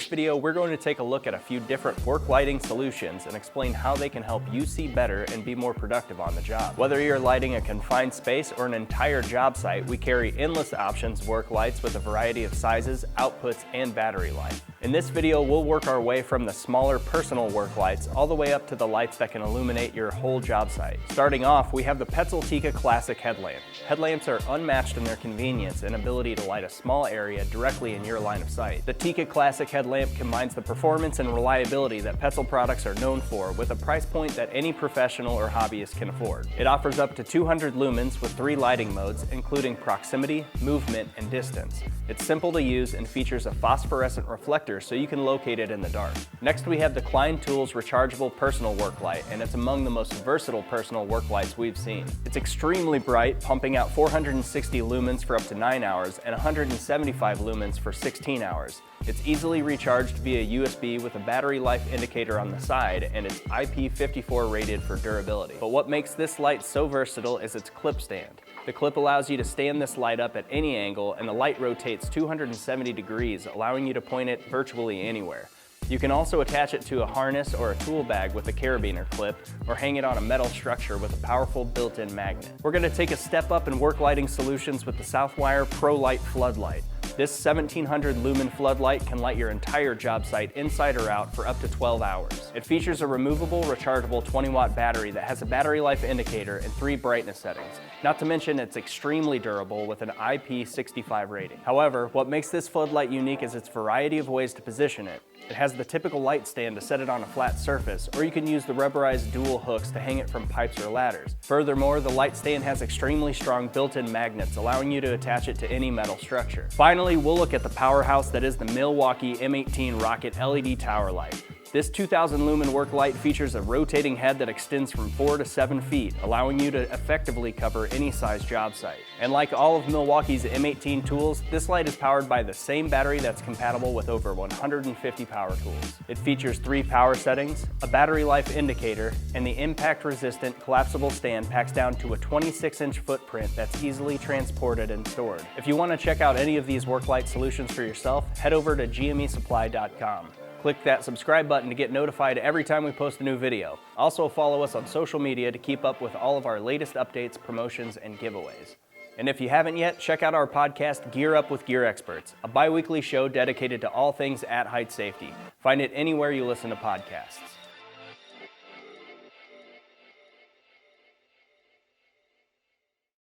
this video, we're going to take a look at a few different work lighting solutions and explain how they can help you see better and be more productive on the job. Whether you're lighting a confined space or an entire job site, we carry endless options of work lights with a variety of sizes, outputs, and battery life. In this video, we'll work our way from the smaller personal work lights all the way up to the lights that can illuminate your whole job site. Starting off, we have the Petzl Classic headlamp. Headlamps are unmatched in their convenience and ability to light a small area directly in your line of sight. The Tika Classic headlamp combines the performance and reliability that Petzl products are known for with a price point that any professional or hobbyist can afford. It offers up to 200 lumens with 3 lighting modes, including proximity, movement, and distance. It's simple to use and features a phosphorescent reflector so you can locate it in the dark. Next, we have the Klein Tools rechargeable personal work light, and it's among the most versatile personal work lights we've seen. It's extremely bright, pumping out 460 lumens for up to 9 hours and 175 lumens for 16 hours. It's easily recharged via USB with a battery life indicator on the side, and it's IP54 rated for durability. But what makes this light so versatile is its clip stand. The clip allows you to stand this light up at any angle, and the light rotates 270 degrees, allowing you to point it virtually anywhere. You can also attach it to a harness or a tool bag with a carabiner clip, or hang it on a metal structure with a powerful built-in magnet. We're going to take a step up in work lighting solutions with the Southwire Pro Light Floodlight. This 1700 lumen floodlight can light your entire job site inside or out for up to 12 hours. It features a removable, rechargeable 20-watt battery that has a battery life indicator and 3 brightness settings. Not to mention it's extremely durable with an IP65 rating. However, what makes this floodlight unique is its variety of ways to position it. It has the typical light stand to set it on a flat surface, or you can use the rubberized dual hooks to hang it from pipes or ladders. Furthermore, the light stand has extremely strong built-in magnets, allowing you to attach it to any metal structure. Finally, we'll look at the powerhouse that is the Milwaukee M18 Rocket LED Tower Light. This 2000 lumen work light features a rotating head that extends from 4 to 7 feet, allowing you to effectively cover any size job site. And like all of Milwaukee's M18 tools, this light is powered by the same battery that's compatible with over 150 power tools. It features 3 power settings, a battery life indicator, and the impact-resistant collapsible stand packs down to a 26-inch footprint that's easily transported and stored. If you want to check out any of these work light solutions for yourself, head over to gmesupply.com. Click that subscribe button to get notified every time we post a new video. Also follow us on social media to keep up with all of our latest updates, promotions, and giveaways. And if you haven't yet, check out our podcast, Gear Up with Gear Experts, a bi-weekly show dedicated to all things at-height safety. Find it anywhere you listen to podcasts.